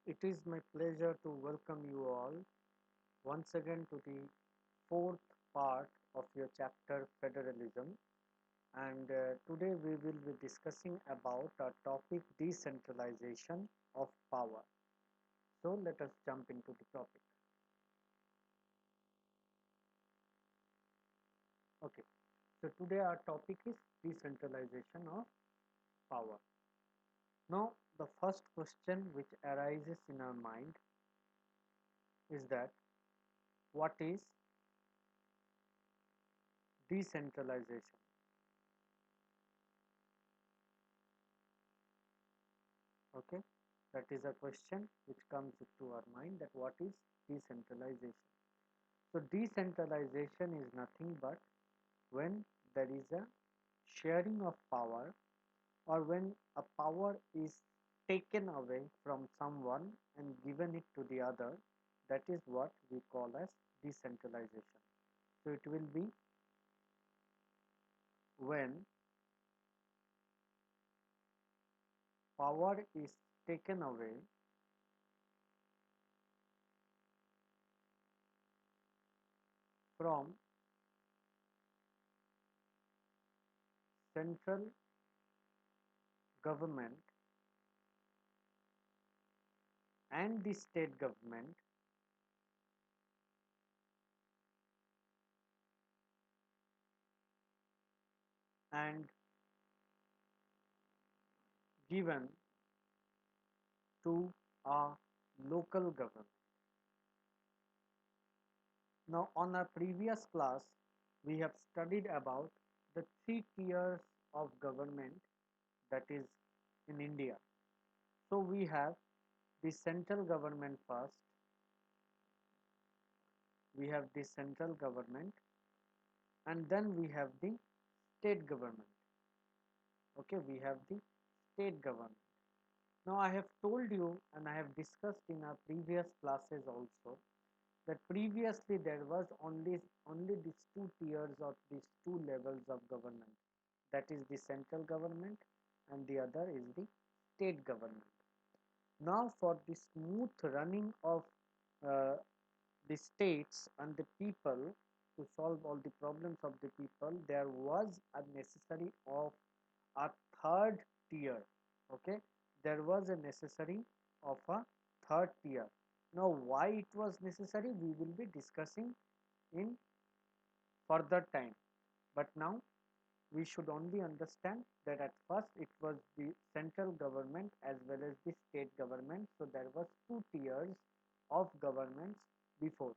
It is my pleasure to welcome you all once again to the fourth part of your chapter Federalism, and today we will be discussing about our topic decentralization of power. So let us jump into the topic. Okay, so today our topic is decentralization of power. Now the first question which arises in our mind is that what is decentralization? Okay, that is a question which comes to our mind, that what is decentralization. So decentralization is nothing but when there is a sharing of power, or when a power is taken away from someone and given it to the other. That is what we call as decentralization. So it will be when power is taken away from central government and the state government, and given to a local government. Now, on our previous class, we have studied about the three tiers of government that is in India. So, we have the central government first, we have the central government, and then we have the state government. Okay, we have the state government. Now, I have told you and I have discussed in our previous classes also that previously there was only these two tiers or these two levels of government, that is the central government and the other is the state government. Now for the smooth running of uh, the states and the people, to solve all the problems of the people, there was a necessary of a third tier. Okay, there was a necessary of a third tier. Now why it was necessary we will be discussing in further time, but now we should only understand that at first it was the central government as well as the state government. So there was two tiers of governments before.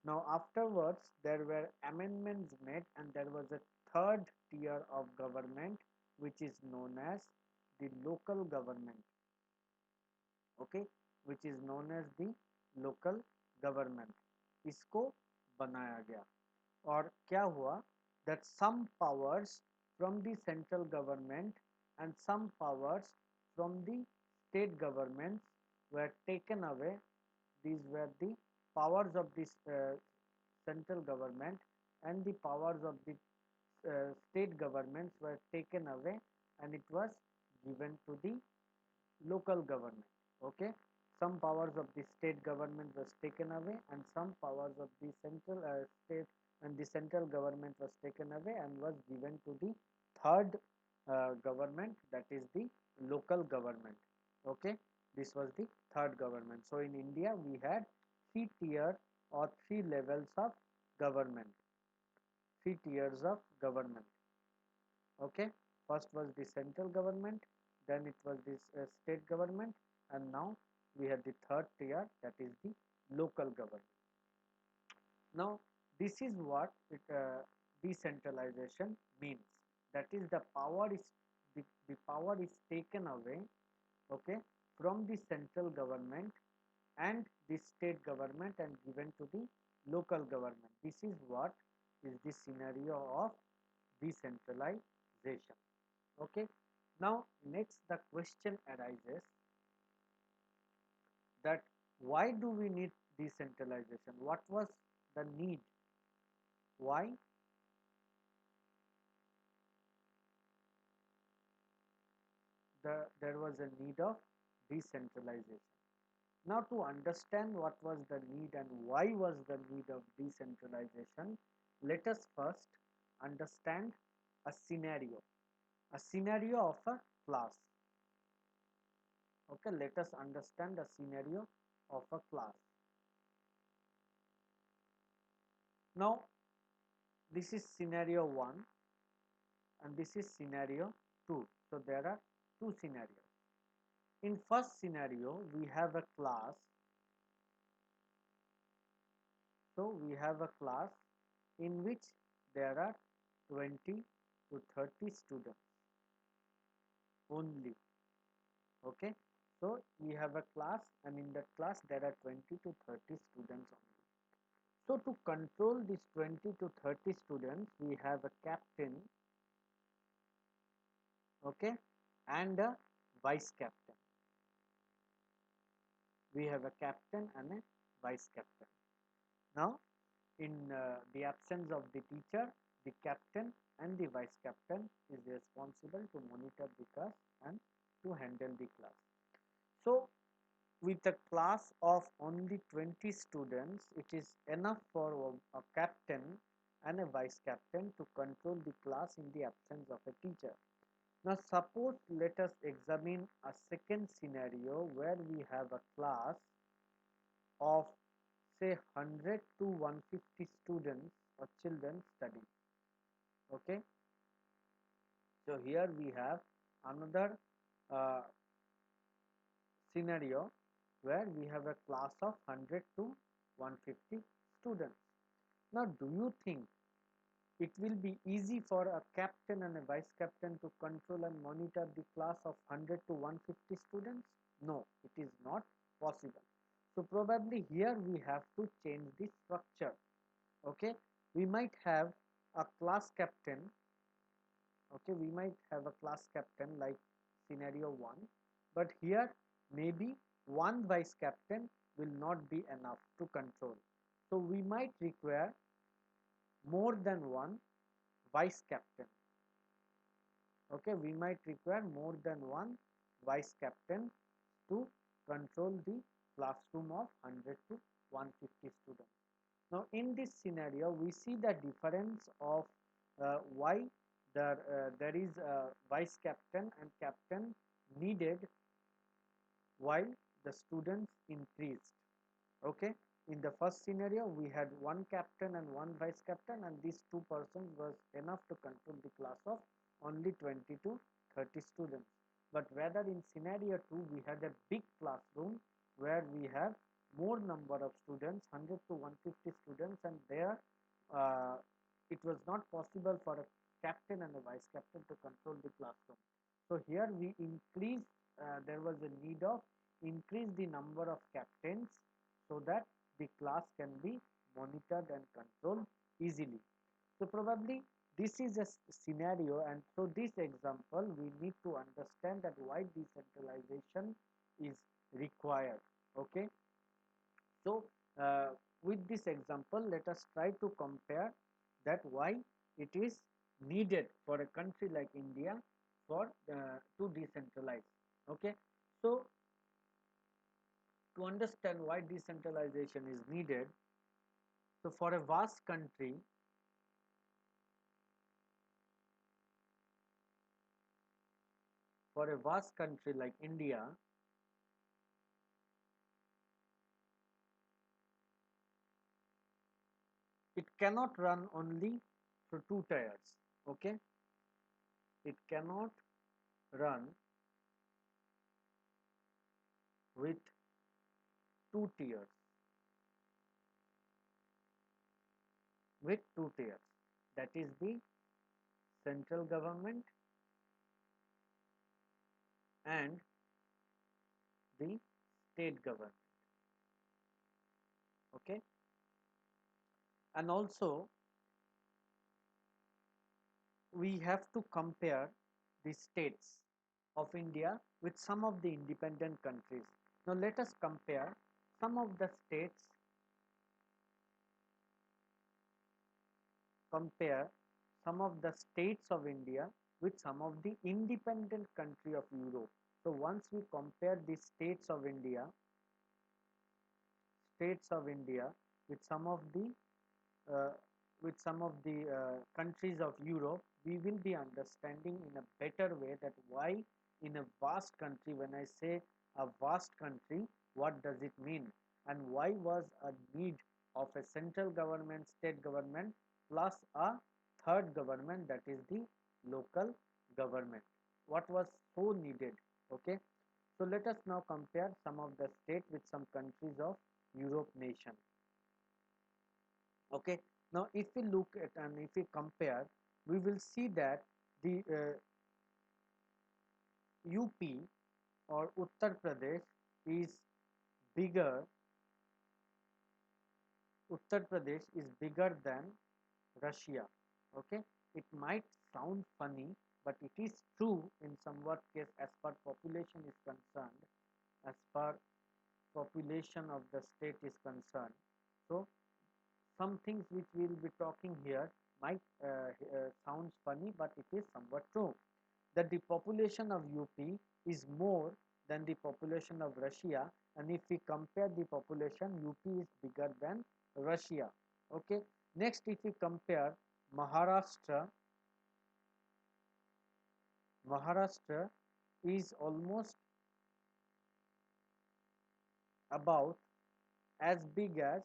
Now afterwards there were amendments made and there was a third tier of government which is known as the local government. Okay, which is known as the local government. इसको बनाया गया और क्या हुआ that some powers from the central government and some powers from the state governments were taken away. These were the powers of this central government, and the powers of the state governments were taken away and it was given to the local government. Okay, some powers of the state government was taken away and some powers of the central state and the central government was taken away and was given to the third government, that is the local government. Okay, this was the third government. So in India we had three tier or three levels of government, three tiers of government. Okay, first was the central government, then it was this state government, and now we have the third tier, that is the local government. Now this is what decentralization means, that is the power is taken away, okay, from the central government and the state government and given to the local government. This is what is the scenario of decentralization. Okay, now next the question arises that why do we need decentralization? What was the need? Why there was a need of decentralization? Now, to understand what was the need and why was the need of decentralization, let us first understand a scenario of a class. Okay, let us understand a scenario of a class. Now, this is scenario 1 and this is scenario 2. So, there are two scenarios. In first scenario, we have a class. So, we have a class in which there are 20 to 30 students only. Okay. So, we have a class and in that class there are 20 to 30 students only. So, to control these 20 to 30 students, we have a captain, okay, and a vice captain. We have a captain and a vice captain. Now, in the absence of the teacher, the captain and the vice captain is responsible to monitor the class and to handle the class. So, with a class of only 20 students, it is enough for a captain and a vice captain to control the class in the absence of a teacher. Now, suppose let us examine a second scenario where we have a class of say 100 to 150 students or children studying. Okay. So, here we have another uh, scenario where we have a class of 100 to 150 students. Now, do you think it will be easy for a captain and a vice captain to control and monitor the class of 100 to 150 students? No, it is not possible. So, probably here we have to change the structure. Okay, we might have a class captain. Okay, we might have a class captain like scenario 1, but here maybe one vice captain will not be enough to control. So, we might require more than one vice captain. Okay, we might require more than one vice captain to control the classroom of 100 to 150 students. Now, in this scenario, we see the difference of why there is a vice captain and captain needed while the students increased. Okay, in the first scenario, we had one captain and one vice captain, and these two persons was enough to control the class of only 20 to 30 students. But whether in scenario 2, we had a big classroom where we have more number of students, 100 to 150 students, and there uh, it was not possible for a captain and a vice captain to control the classroom. So here we increase, there was a need of increase the number of captains so that the class can be monitored and controlled easily. So probably this is a scenario, and through this example we need to understand that why decentralization is required. Okay, so with this example let us try to compare that why it is needed for a country like India for to decentralize. Okay, so to understand why decentralization is needed, so for a vast country, like India, it cannot run only through two tiers. Okay, it cannot run with two tiers. That is the central government and the state government. Okay, and also we have to compare the states of India with some of the independent countries. Now let us compare some of the states, compare some of the states of India with some of the independent country of Europe. So once we compare the states of India states of India with some of the uh, countries of Europe, we will be understanding in a better way that why in a vast country, when I say a vast country, what does it mean, and why was a need of a central government, state government, plus a third government, that is the local government. What was so needed? Okay, so let us now compare some of the state with some countries of Europe nation. Okay, now if we look at and if we compare, we will see that the UP or Uttar Pradesh is bigger. Uttar Pradesh is bigger than Russia. Okay, it might sound funny, but it is true in somewhat case as far population is concerned, as far population of the state is concerned. So some things which we will be talking here might sounds funny, but it is somewhat true that the population of UP is more than the population of Russia, and if we compare the population, UP is bigger than Russia. Okay. Next, if we compare Maharashtra, Maharashtra is almost about as big as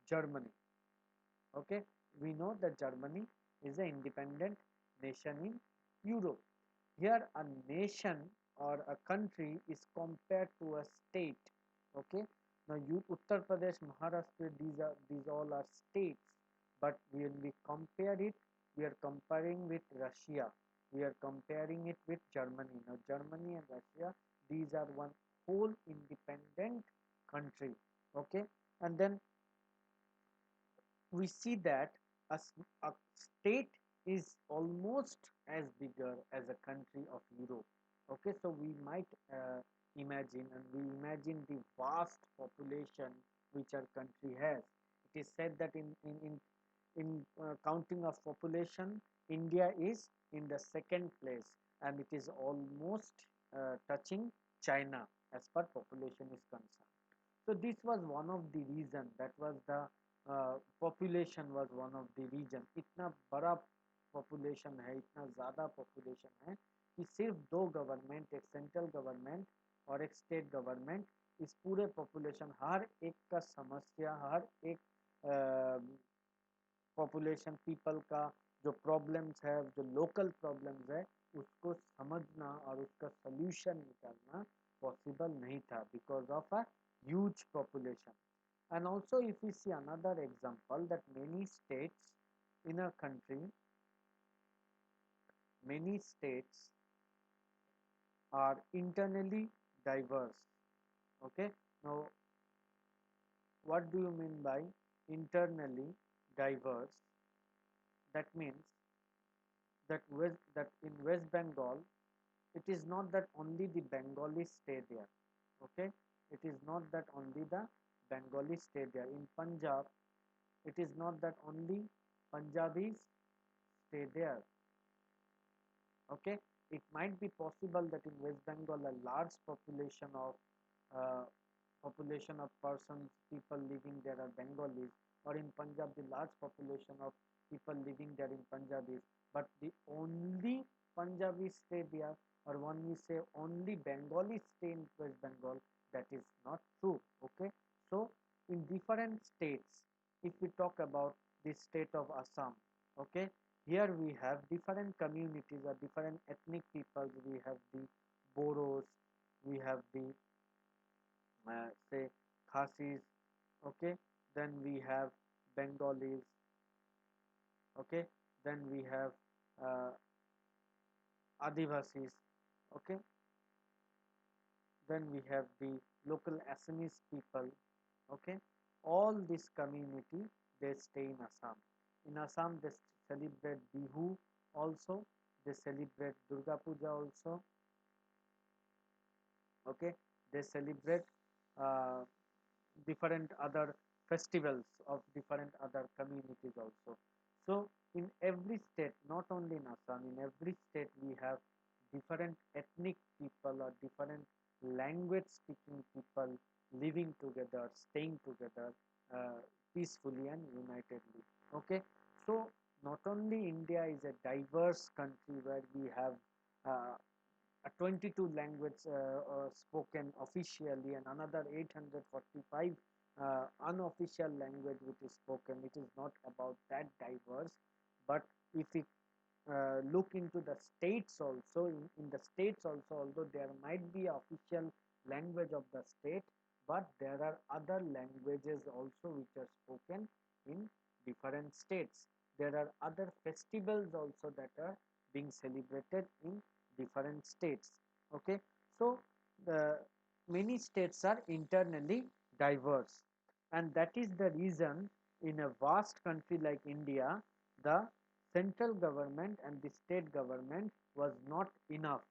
Germany. Okay, we know that Germany is an independent nation in Europe. Here a nation or a country is compared to a state. Okay, now you Uttar Pradesh, Maharashtra, these all are states, but when we compare it, we are comparing with Russia, we are comparing it with Germany. Now Germany and Russia, these are one whole independent country. Okay, and then we see that a state is almost as bigger as a country of Europe. Okay, so we might imagine, and we imagine the vast population which our country has. It is said that in counting of population, India is in the second place, and it is almost touching China as far population is concerned. So this was one of the reason, that was the population was one of the reason. इतना बड़ा population है, इतना ज़्यादा population है कि सिर्फ दो government, एक सेंट्रल गवर्नमेंट और एक स्टेट गवर्नमेंट, इस पूरे population हर एक का समस्या, हर एक पॉपुलेशन पीपल का जो प्रॉब्लम्स है, जो लोकल प्रॉब्लम्स है, उसको समझना और उसका सोल्यूशन निकालना पॉसिबल नहीं था because of a huge population. And also if we see another example, that in a country many states are internally diverse. Okay, now what do you mean by internally diverse? That means that in West Bengal, it is not that only the Bengalis stay there. Okay, it is not that only the Bengalis stay there. In Punjab, it is not that only Punjabis stay there. Okay, it might be possible that in West Bengal a large uh, population of persons, people living there are Bengalis, or in Punjab the large population of people living there in Punjabis, but the only Punjabis stay there, or one we say only Bengalis stay in West Bengal, that is not true. Okay, so in different states, if we talk about the state of Assam, okay, here we have different communities or different ethnic peoples. We have the Boros, we have the say Khasis, okay, then we have Bengalis, okay, then we have uh, Adivasis, okay, then we have the local Assamese people, okay, all this community, they stay in Assam. In Assam they celebrate Bihu also, they celebrate Durga Puja also, okay, they celebrate uh, different other festivals of different other communities also. So in every state, not only in Assam, in every state we have different ethnic people or different language speaking people, living together, staying together peacefully and unitedly. Okay, so not only India is a diverse country where we have uh, a 22 language spoken officially and another 845 unofficial language which is spoken. It is not about that diverse, but if we look into the states also, in the states also, although there might be official language of the state, but there are other languages also which are spoken in different states. There are other festivals also that are being celebrated in different states. Okay, so the many states are internally diverse, and that is the reason in a vast country like India, the central government and the state government was not enough.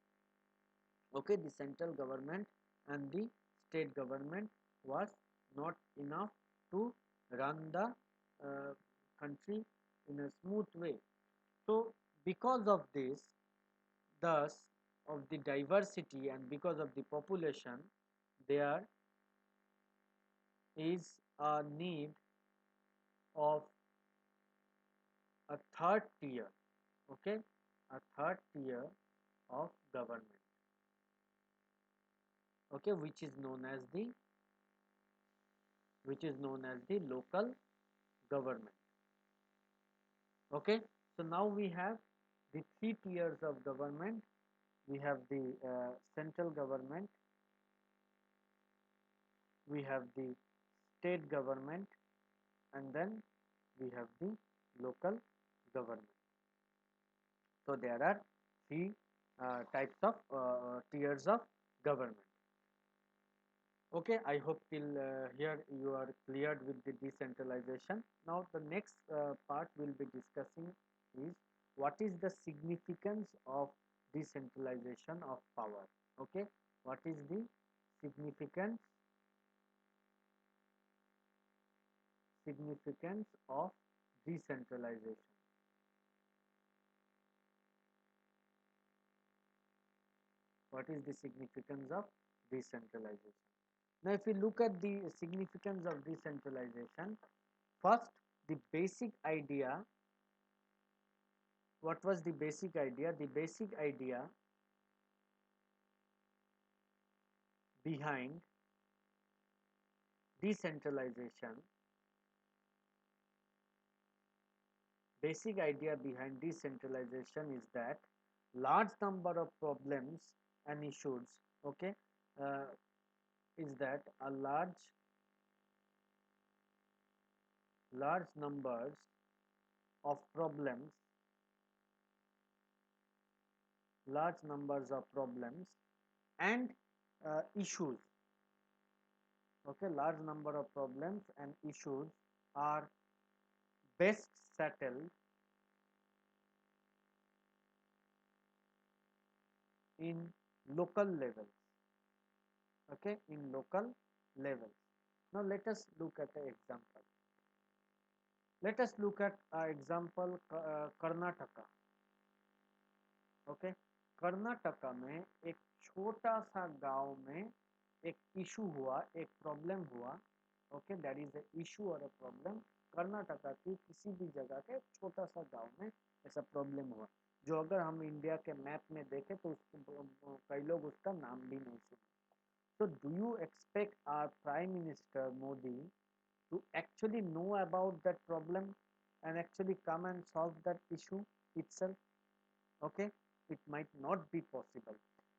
Okay, the central government and the state government was not enough to run the uh, country in a smooth way. So because of this, thus of the diversity and because of the population, there is a need of a third tier. Okay, a third tier of government. Okay, which is known as the local government. Okay, so now we have the three tiers of government. We have the central government, we have the state government, and then we have the local government. So there are three types of tiers of government. Okay, I hope till here you are cleared with the decentralization. Now the next part we'll be discussing is what is the significance of decentralization of power. Okay, what is the significance significance of decentralization? What is the significance of decentralization? Now, if we look at the significance of decentralization, first the basic idea. What was the basic idea? The basic idea behind decentralization, basic idea behind decentralization is that large number of problems and issues, okay, uh, is that a large numbers of problems, large numbers of problems and issues, okay, large number of problems and issues are best settled in local levels. Okay, in local levels. Now let us look at an example. Let us look at example Karnataka. Okay, Karnataka में एक छोटा सा गांव में एक issue हुआ, एक problem हुआ. Okay, that is a issue और अ प्रॉब्लम. कर्नाटका की किसी भी जगह के छोटा सा गांव में ऐसा प्रॉब्लम हुआ जो अगर हम इंडिया के मैप में देखें तो कई लोग उसका नाम भी नहीं सुने. So do you expect our Prime Minister Modi to actually know about that problem and actually come and solve that issue itself? Okay, it might not be possible.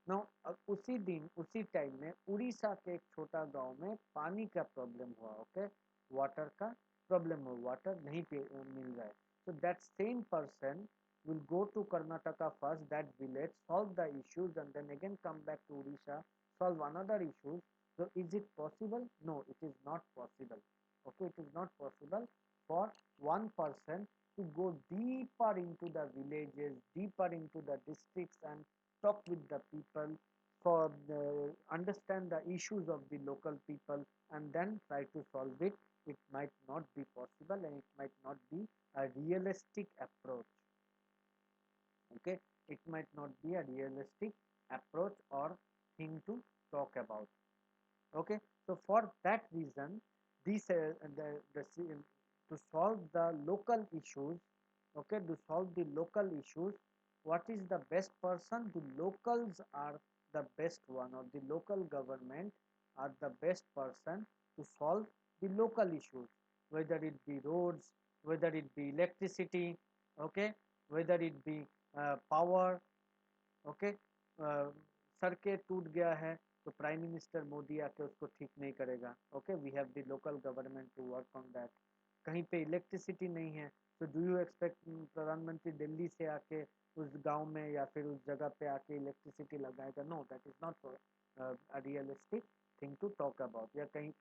Now उसी दिन उसी टाइम में उड़ीसा के एक छोटा गांव में पानी का प्रॉब्लम हुआ. ओके, वाटर का प्रॉब्लम हुआ, वाटर नहीं मिल रहा है. So that same person will go to Karnataka first, that village, solve the issues and then again come back to Odisha, solve another issues. So is it possible? No, it is not possible. Okay, it is not possible for one person to go deeper into the villages, deeper into the districts and talk with the people for understand the issues of the local people and then try to solve it. It might not be possible and it might not be a realistic approach. Okay, it might not be a realistic approach or thing to talk about. Okay, so for that reason, these to solve the local issues, okay, to solve the local issues, what is the best person? The locals are the best one, or the local government are the best person to solve the local issues, whether it be roads, whether it be electricity, okay, whether it be power, okay, सड़कें टूट गया है तो prime minister Modi आके उसको ठीक नहीं करेगा. Okay, we have the local government to work on that. कहीं पे इलेक्ट्रिसिटी नहीं है तो डू यू एक्सपेक्ट प्रधानमंत्री दिल्ली से आके उस गांव में या फिर उस जगह पे आके इलेक्ट्रिसिटी लगाएगा? No, that is not a realistic thing to talk about. या कहीं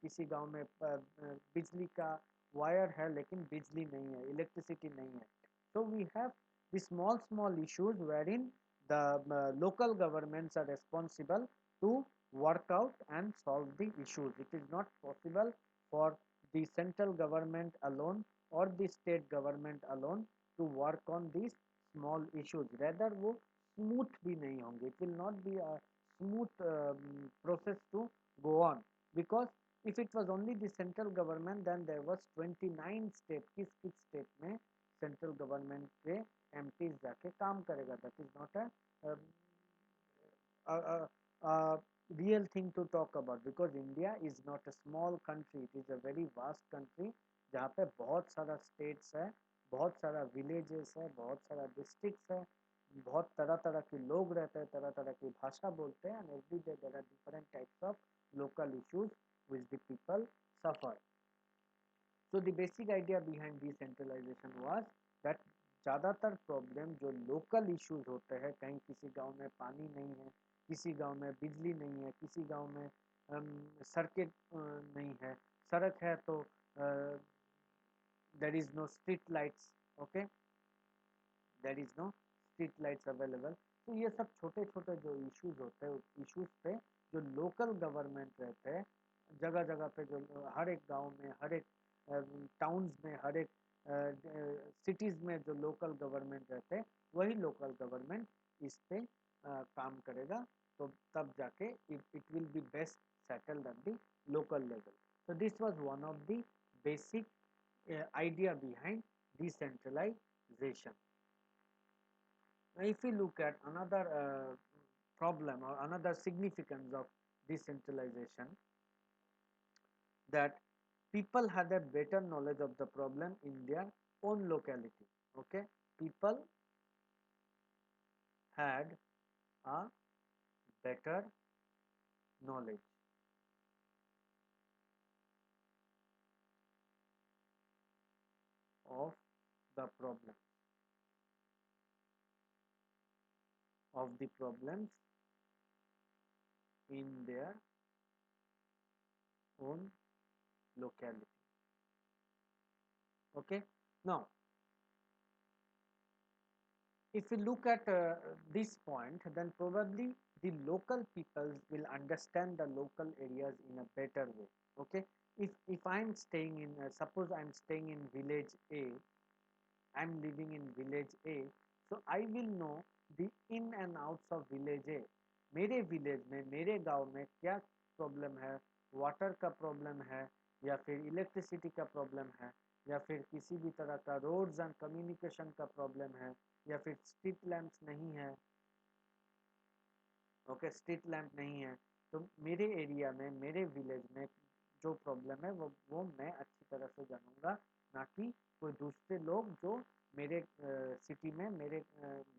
किसी गांव में बिजली का वायर है लेकिन बिजली नहीं है, इलेक्ट्रिसिटी नहीं है. So we have the small issues wherein the local governments are responsible to work out and solve the issues. It is not possible for the central government alone or the state government alone to work on these small issues. Rather वो smooth भी नहीं होंगे. It will not be a smooth process to go on, because if it was only the central government, then there was 29 state. किस किस state में central government के MPs जाके काम करेगा? That is not a real thing to talk about, because India is not a small country, it is a very vast country जहाँ पे बहुत सारा states है, बहुत सारा villages है, बहुत सारा districts है, बहुत तरह तरह के लोग रहते हैं, तरह तरह की भाषा बोलते हैं, and every day there are different types of local issues which the people suffer. So the basic idea behind decentralization was that ज़्यादातर प्रॉब्लम जो लोकल इश्यूज होते हैं, कहीं किसी गांव में पानी नहीं है, किसी गांव में बिजली नहीं है, किसी गांव में सड़कें नहीं है, सड़क है तो there is no street lights. Okay, there is no street lights available. तो ये सब छोटे छोटे जो इश्यूज होते हैं, उस इश्यूज पे जो लोकल गवर्नमेंट रहते हैं, जगह जगह पे जो हर एक गांव में, हर एक टाउन्स में, हर एक सिटीज में जो लोकल गवर्नमेंट रहते हैं, वही लोकल गवर्नमेंट इस पे काम करेगा. तो तब जाके it will be best settled at the local level. So this was one of the basic idea behind decentralization. Now, if we look at another problem or another significance of decentralization, that people had a better knowledge of the problem in their own locality. Okay, people had a better knowledge of the problem, of the problems in their own locality. Okay, now if we look at this point, then probably the local peoples will understand the local areas in a better way. Okay, if I'm staying in suppose I'm staying in village A, I'm living in village A, so I will know the in and outs of village A. मेरे village में, मेरे गांव में क्या problem है, water का problem है, या फिर इलेक्ट्रिसिटी का प्रॉब्लम है, या फिर किसी भी तरह का रोड्स एंड कम्युनिकेशन का प्रॉब्लम है, या फिर स्ट्रीट लैंप्स नहीं है. ओके, स्ट्रीट लैंप नहीं है, तो मेरे एरिया में, मेरे विलेज में जो प्रॉब्लम है वो मैं अच्छी तरह से जानूंगा, ना कि कोई दूसरे लोग जो मेरे सिटी में, मेरे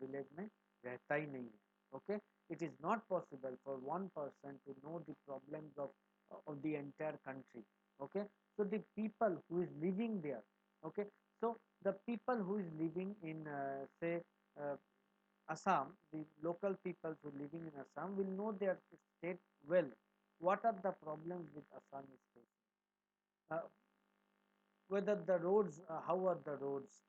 विलेज में रहता ही नहीं है. Okay, it is not possible for one person to know the problems of the entire country. Okay, so the people who is living there, okay, so the people who is living in say uh, Assam, the local people who living in Assam will know their state well. What are the problems with Assam is facing? Uh, whether the roads, how are the roads,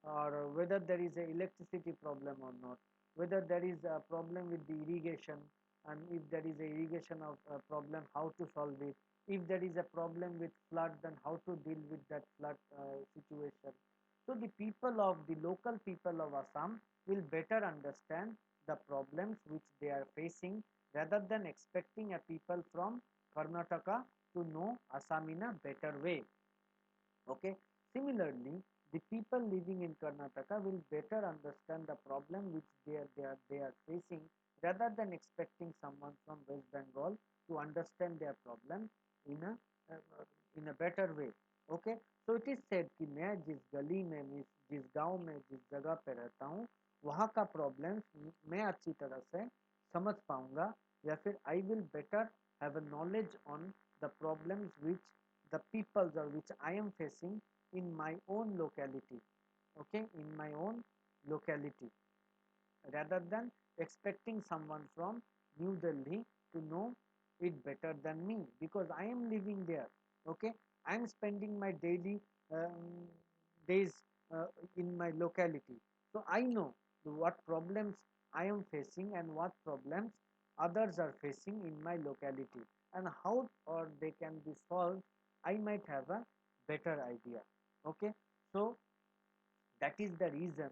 or whether there is a electricity problem or not, whether there is a problem with the irrigation, and if there is a irrigation of a problem, how to solve it. If there is a problem with flood, then how to deal with that flood situation. So the people of the local people of Assam will better understand the problems which they are facing rather than expecting a people from Karnataka to know Assam in a better way. Okay. Similarly, the people living in Karnataka will better understand the problem which they are facing rather than expecting someone from West Bengal to understand their problem in a in a better way. Okay. So it is said कि मैं जिस गली में जिस गांव में जिस जगह पे रहता हूँ वहाँ का प्रॉब्लम मैं अच्छी तरह से समझ पाऊंगा या फिर I will better have a knowledge on the problems which the peoples or which I am facing in my own locality, okay, in my own locality, rather than expecting someone from New Delhi to know it better than me because I am living there, okay. I am spending my daily um, days uh, in my locality, so I know what problems I am facing and what problems others are facing in my locality and how or they can be solved. I might have a better idea, okay. So that is the reason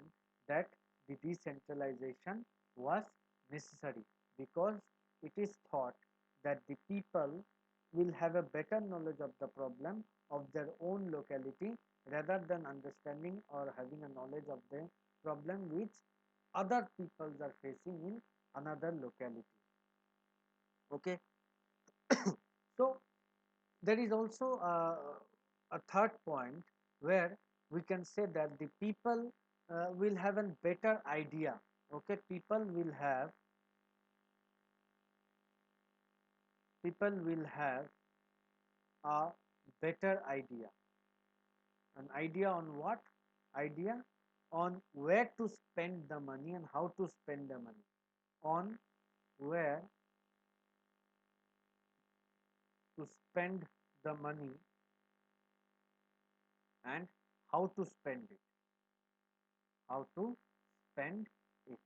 that the decentralization was necessary because it is thought that the people will have a better knowledge of the problem of their own locality rather than understanding or having a knowledge of the problem which other peoples are facing in another locality. Okay. So there is also a third point where we can say that the people will have a better idea. Okay, people will have a better idea. An idea on what? Idea on where to spend the money and how to spend the money. On where to spend the money and how to spend it. How to spend it.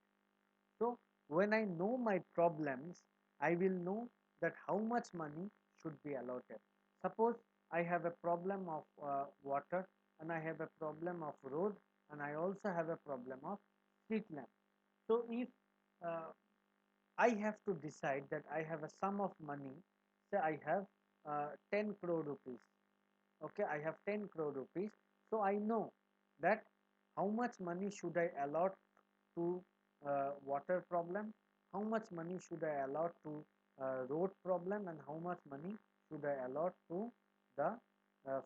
So when I know my problems, I will know that how much money should be allotted. Suppose I have a problem of water and I have a problem of road and I also have a problem of street lamp. So if uh, I have to decide that I have a sum of money, say I have 10 crore rupees. Okay, I have 10 crore rupees. So I know that how much money should I allot to water problem, how much money should I allot to road problem, and how much money should I allot to the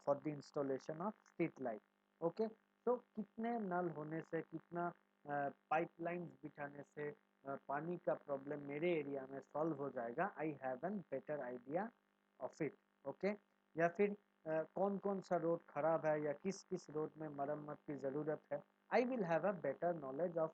for the installation of street light. Okay, so कितने नल होने से कितना pipelines बिछाने से पानी का problem मेरे area में सॉल्व हो जाएगा, I have an better idea of it. Okay, या फिर कौन कौन सा रोड खराब है या किस किस रोड में मरम्मत की ज़रूरत है, I will have a better knowledge of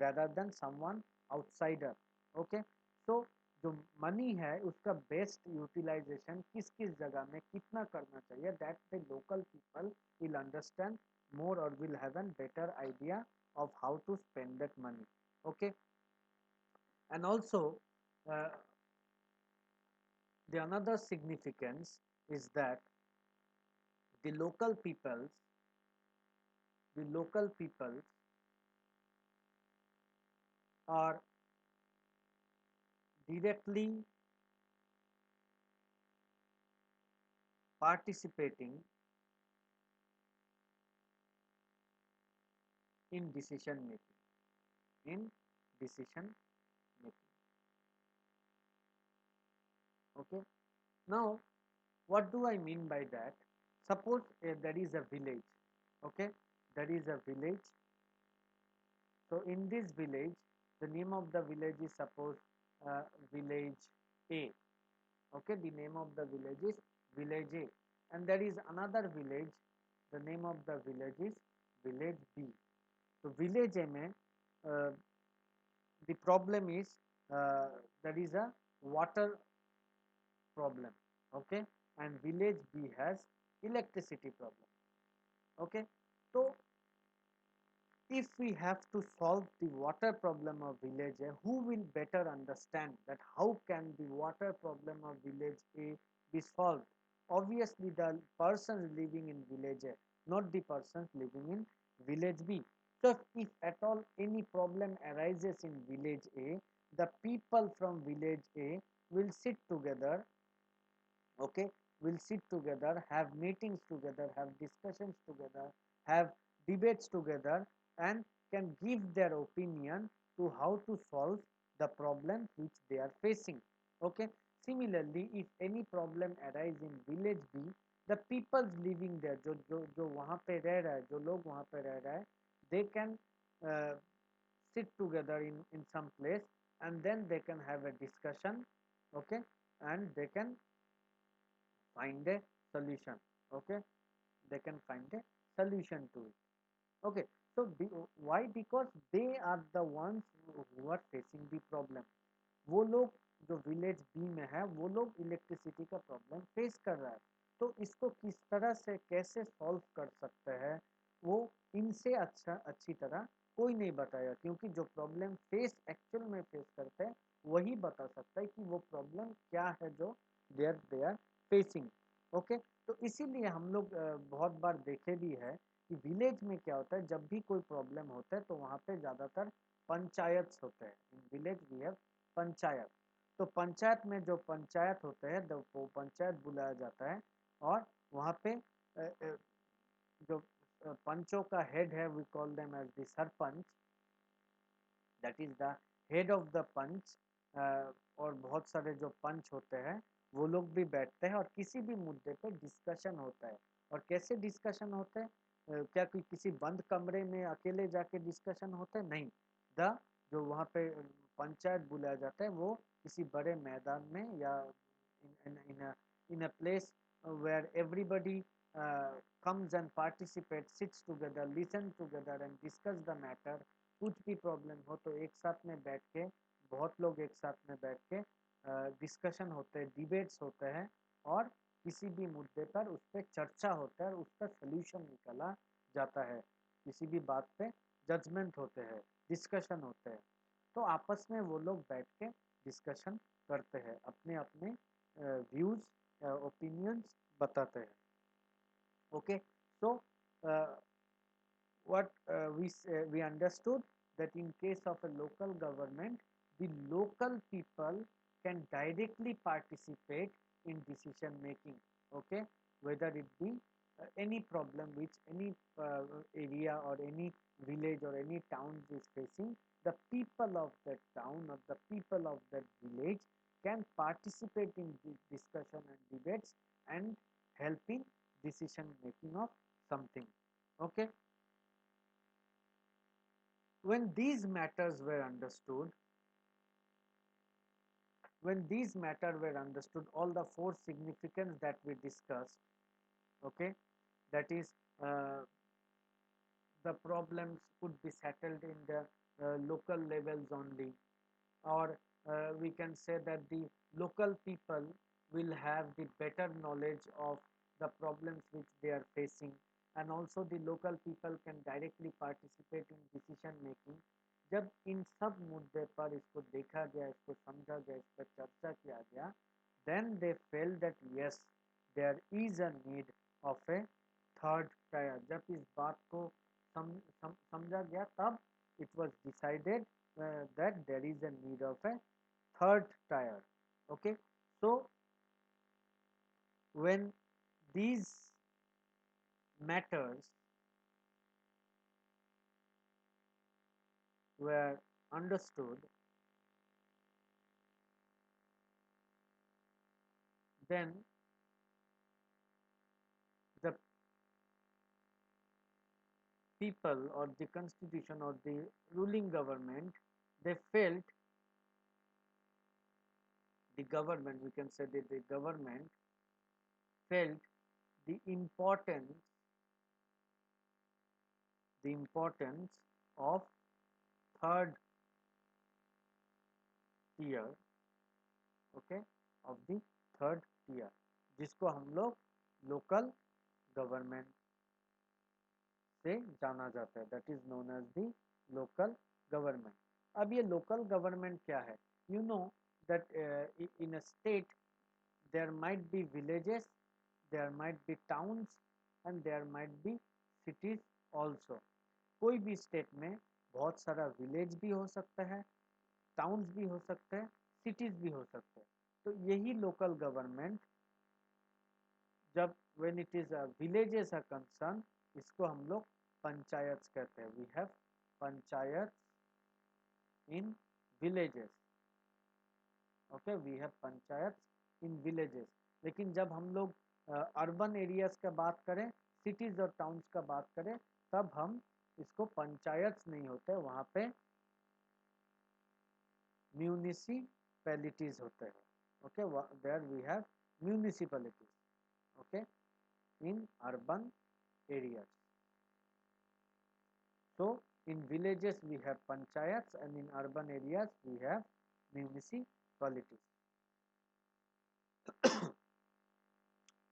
rather than someone outsider. Okay, so जो मनी है उसका बेस्ट यूटिलाइजेशन किस किस जगह में कितना करना चाहिए, that the local people will understand more or will have a better idea of how to spend that money. Okay, and also uh, the another significance is that the local peoples the local peoples are directly participating in decision making in decision making. Okay, now what do I mean by that? Suppose there is a village. Okay, there is a village. So in this village, the name of the village is suppose village A. Okay, the name of the village is village A, and there is another village. The name of the village is village B. So village A में the problem is there is a water problem. Okay, and village B has electricity problem. Okay, so if we have to solve the water problem of village A, who will better understand that how can the water problem of village A be solved? Obviously the persons living in village A, not the persons living in village B. So if at all any problem arises in village A, the people from village A will sit together, okay, will sit together, have meetings together, have discussions together, have debates together, and can give their opinion to how to solve the problem which they are facing. Okay, similarly if any problem arise in village B, the peoples living there, जो वहाँ पे रह रहा है, जो लोग वहाँ पे रह रहा है, they can uh, sit together in some place, and then they can have a discussion, okay, and they can find a solution. Okay, they can find a solution to it. Okay, so why? Because they are the ones who are facing the problem. वो लोग जो village B में है, वो लोग electricity का problem face कर रहा है, तो इसको किस तरह से कैसे सॉल्व कर सकते हैं, वो इनसे अच्छी तरह कोई नहीं बताएगा, क्योंकि जो प्रॉब्लम फेस एक्चुअल में फेस करते हैं वही बता सकता है कि वो प्रॉब्लम क्या है जो दे आर फेसिंग। ओके, तो इसीलिए हम लोग बहुत बार देखे भी है कि विलेज में क्या होता है, जब भी कोई प्रॉब्लम होता है तो वहाँ पे ज़्यादातर पंचायत होते हैं। In village we have panchayat. तो पंचायत में जो पंचायत होते हैं, वो पंचायत बुलाया जाता है, और वहाँ पे जो पंचों का हेड है, we call them as the sarpanch, that is the head of the panch. और बहुत सारे जो पंच होते हैं वो लोग भी बैठते हैं और किसी भी मुद्दे पे डिस्कशन होता है। और कैसे डिस्कशन होते हैं, क्या कोई किसी बंद कमरे में अकेले जाके डिस्कशन होते हैं? नहीं, द जो वहाँ पे पंचायत बुलाया जाता है वो किसी बड़े मैदान में, या in a place where everybody comes and participates, sits together, listen together and discuss the matter। कुछ भी प्रॉब्लम हो तो एक साथ में बैठ के, बहुत लोग एक साथ में बैठ के डिस्कशन होते हैं, डिबेट्स होते हैं, और किसी भी मुद्दे पर उस पर चर्चा होता है और उसका सोल्यूशन निकाला जाता है। किसी भी बात पे जजमेंट होते हैं, डिस्कशन होते हैं, तो आपस में वो लोग बैठ के डिस्कशन करते हैं, अपने अपने व्यूज ओपिनियंस बताते हैं। Okay, so what we understood that in case of a local government, the local people can directly participate in decision making. Okay, whether it be any problem which any area or any village or any town is facing, the people of that town or the people of that village can participate in discussion and debates and help in decision making of something. Okay, when these matters were understood, all the four significance that we discussed, okay, that is uh, the problems could be settled in the local levels only, or we can say that the local people will have the better knowledge of the problems which they are facing, and also the local people can directly participate in decision making। जब इन सब मुद्दे पर इसको देखा गया, इसको समझा गया, इस पर चर्चा किया गया, then they felt that yes, there is a need of a third tier। जब इस बात को समझा गया, तब it was decided that there is a need of a third tier। Okay, so when these matters were understood, then the people or the constitution or the ruling government, they felt, the government, we can say that the government felt the importance of third tier, okay, of the third tier, जिसको हम लोग local government से जाना जाता है, that is known as the local government. अब ये local government क्या है? You know that in a state there might be villages, there might be towns, and there might be cities also। कोई भी स्टेट में बहुत सारा विलेज भी हो सकता है, टाउन्स भी हो सकते हैं, सिटीज भी हो सकते हैं। तो यही लोकल गवर्नमेंट, जब when it is villages are concern, इसको हम लोग पंचायत कहते हैं। We have panchayat in villages. Okay, we have panchayat in villages. लेकिन जब हम लोग अर्बन एरियाज का बात करें, सिटीज और टाउन्स का बात करें, तब हम इसको पंचायत नहीं होते, वहां पे म्यूनिसिपैलिटीज होते हैं। Okay, there we have municipalities, okay, in urban areas. So in villages we have panchayats and in urban areas we have municipalities.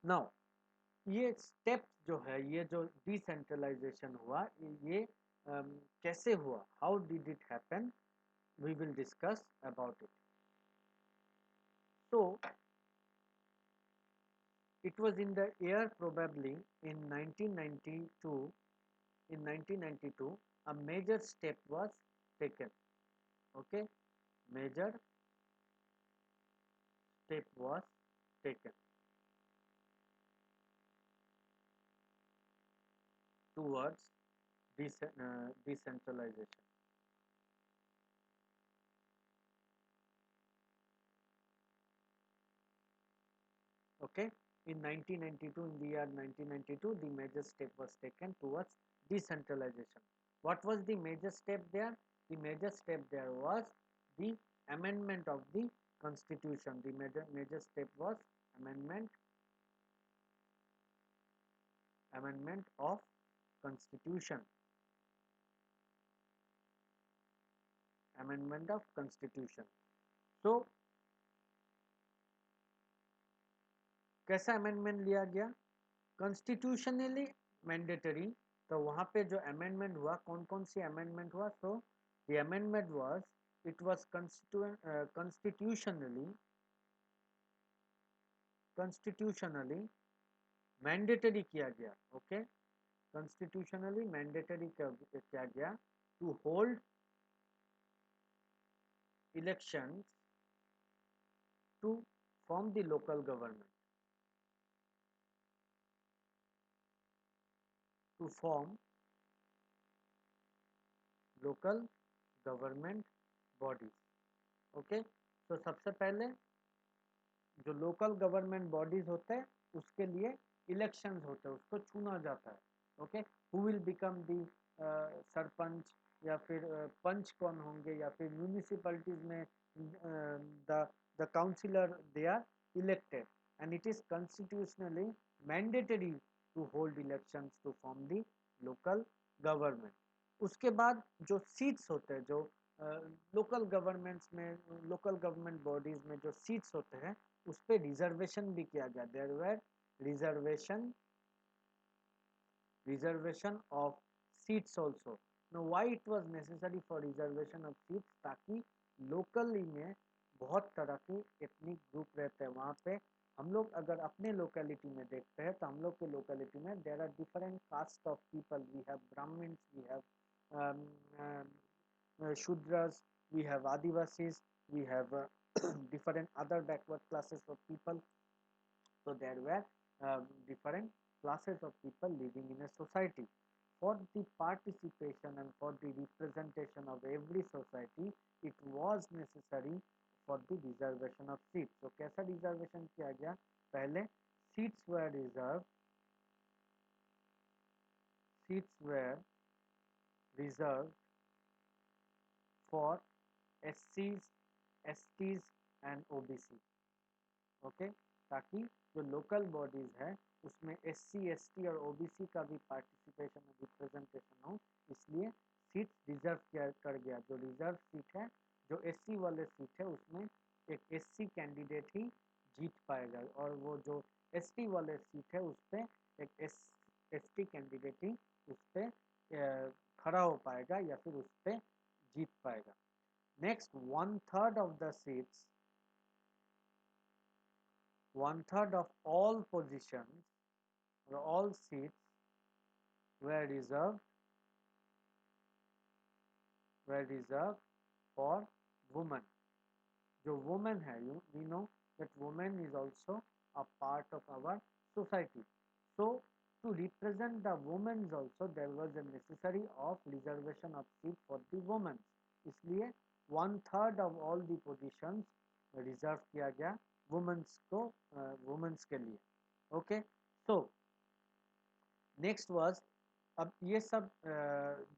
Now ये स्टेप जो है, ये जो डिसेंट्रलाइजेशन हुआ, ये कैसे हुआ, how did it happen, we will discuss about it. So it was in the year probably in 1992. In 1992 a major step was taken. Okay, major step was taken towards decentralization. Okay, in 1992, in the year 1992, the major step was taken towards decentralization. What was the major step there? The major step there was the amendment of the constitution. The major step was amendment of constitution. Amendment of constitution. So कैसा amendment लिया गया? Constitutionally mandatory. तो वहां पे जो amendment हुआ, कौन कौन सी अमेंडमेंट हुआ? So the amendment was, it was constitutionally mandatory किया गया. ओके, कॉन्स्टिट्यूशनली मैंडेटरी किया गया to hold elections to form the local government, to form local government bodies. Okay, तो सबसे पहले जो लोकल गवर्नमेंट बॉडीज होते हैं उसके लिए इलेक्शंस होते हैं, उसको चुना जाता है. Okay, who will become the sarpanch, या फिर पंच कौन होंगे, या फिर म्यूनिसिपैलिटीज में the councillor they are elected, and it is constitutionally mandatory to hold elections to form the local government. उसके बाद जो सीट्स होते हैं, जो लोकल गवर्नमेंट्स में, लोकल गवर्नमेंट बॉडीज में जो सीट्स होते हैं, उस पर रिजर्वेशन भी किया गया. There were reservation of seats also. No why it was necessary for reservation of seats? ताकि लोकली में बहुत तरह के एथनिक ग्रुप रहते हैं वहाँ पे. हम लोग अगर अपने लोकेलिटी में देखते हैं, तो हम लोग के लोकेलिटी में there are different caste of people. We have Brahmans, we have Shudras, we have Adivasis, we have different other backward classes of people. So there were different classes of people living in a society. For the participation and for the representation of every society, it was necessary for the reservation of seats. So कैसा reservation किया गया? पहले seats were reserved, seats were reserved for SCs, STs and OBC. Okay, ताकि जो local bodies है उसमें SC, ST और OBC का भी पार्टिसिपेशन और रिप्रेजेंटेशन हो, इसलिए सीट रिजर्व कर गया. जो रिजर्व सीट है, जो SC वाले सीट है, उसमें एक SC कैंडिडेट ही जीत पाएगा, और वो जो ST वाले सीट है उस पर एक ST कैंडिडेट ही उस पर खड़ा हो पाएगा या फिर उस पर जीत पाएगा. Next, 1/3 of the seats, 1/3 of all positions or all seats were reserved for woman. जो woman है, we know that woman is also a part of our society. So to represent the women also there was a necessary of reservation of seat for the women. इसलिए 1/3 of all the positions reserve किया गया women's को, women's के लिए. Okay, so next was, अब ये सब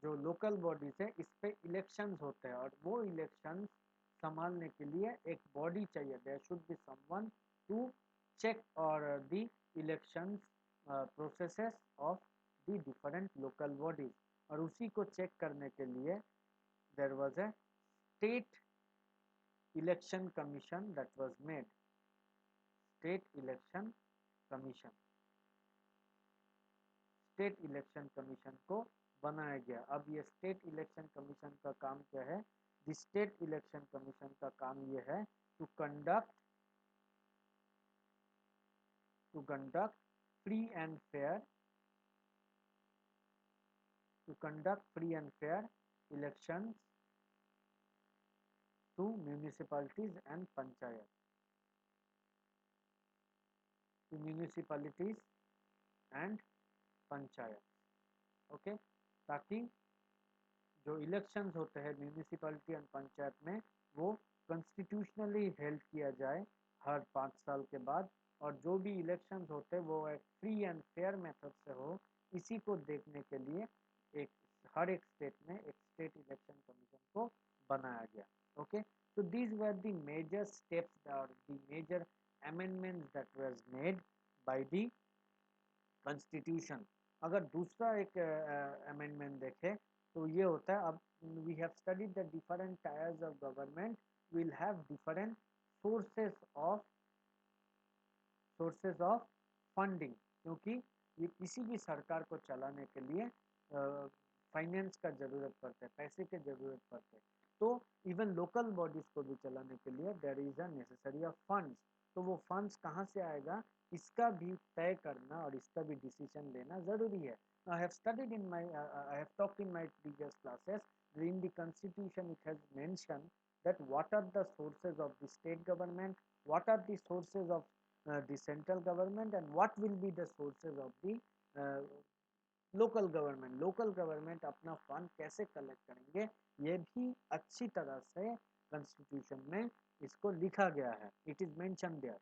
जो लोकल बॉडीज है इस पे इलेक्शंस होते हैं, और वो इलेक्शंस संभालने के लिए एक बॉडी चाहिए. There should be someone to check all the elections processes of the different local bodies, और उसी को चेक करने के लिए there was a state election commission that was made. State election commission, state election commission को बनाया गया. अब ये स्टेट इलेक्शन कमीशन का काम क्या है? द स्टेट इलेक्शन कमीशन का काम ये है to conduct free and fair, to conduct free and fair elections to municipalities and panchayat, to municipalities and panchayat. Okay, ताकि जो इलेक्शंस होते हैं म्यूनिसिपैलिटी एंड पंचायत में वो कॉन्स्टिट्यूशनली हेल्ड किया जाए हर 5 साल के बाद, और जो भी इलेक्शंस होते हैं वो एक फ्री एंड फेयर मेथड से हो, इसी को देखने के लिए एक हर एक स्टेट में एक स्टेट इलेक्शन कमीशन को बनाया गया. Okay, so these were the major steps or the major amendments that was made by the constitution. अगर दूसरा एक अमेंडमेंट देखें तो ये होता है, अब we have studied the different tiers of government will have different sources of funding, क्योंकि ये किसी भी सरकार को चलाने के लिए फाइनेंस का जरूरत पड़ता है, पैसे के जरूरत पड़ते हैं. तो इवन लोकल बॉडीज को भी चलाने के लिए there is a necessary of funds. तो वो फंड्स कहाँ से आएगा इसका भी तय करना और इसका भी डिसीजन लेना जरूरी है. I have studied in my I have talked in my previous classes. In the constitution it has mentioned that what are the sources of the state government, what are the sources of the central government, and what will be the sources of the uh, local government. Local government अपना fund कैसे collect करेंगे ये भी अच्छी तरह से constitution में इसको लिखा गया है. It is mention there.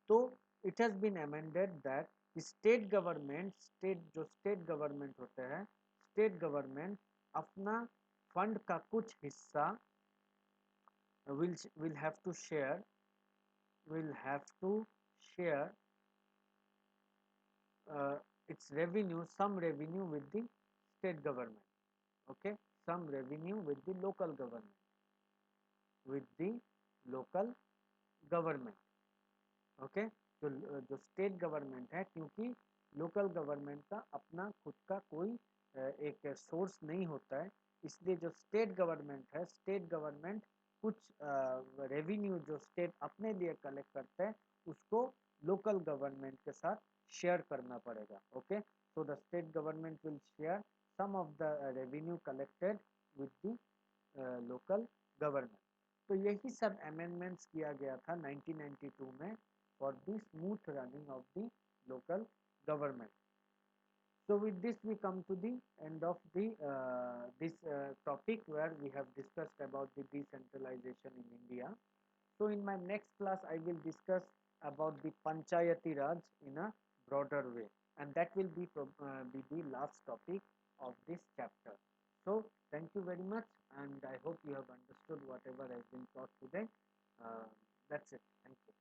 तो it has been amended that state government, state government होते हैं, स्टेट गवर्नमेंट अपना फंड का कुछ हिस्सा will have to share will have to share its revenue, some revenue with the state government. Okay, some revenue with the local government, with the local government. Okay, तो जो state government है, क्योंकि local government का अपना खुद का कोई एक सोर्स नहीं होता है, इसलिए जो स्टेट गवर्नमेंट है, स्टेट गवर्नमेंट कुछ रेवेन्यू जो स्टेट अपने लिए कलेक्ट करते हैं उसको लोकल गवर्नमेंट के साथ शेयर करना पड़ेगा. Okay, so the state government will share some of the revenue collected with the local government. तो यही सब अमेंडमेंट्स किया गया था 1992 में for the smooth running of the local government. So with this we come to the end of the this topic where we have discussed about the decentralization in India. So in my next class I will discuss about the Panchayati Raj in a broader way, and that will be the last topic of this chapter. So thank you very much, and I hope you have understood whatever has been taught today. That's it. Thank you.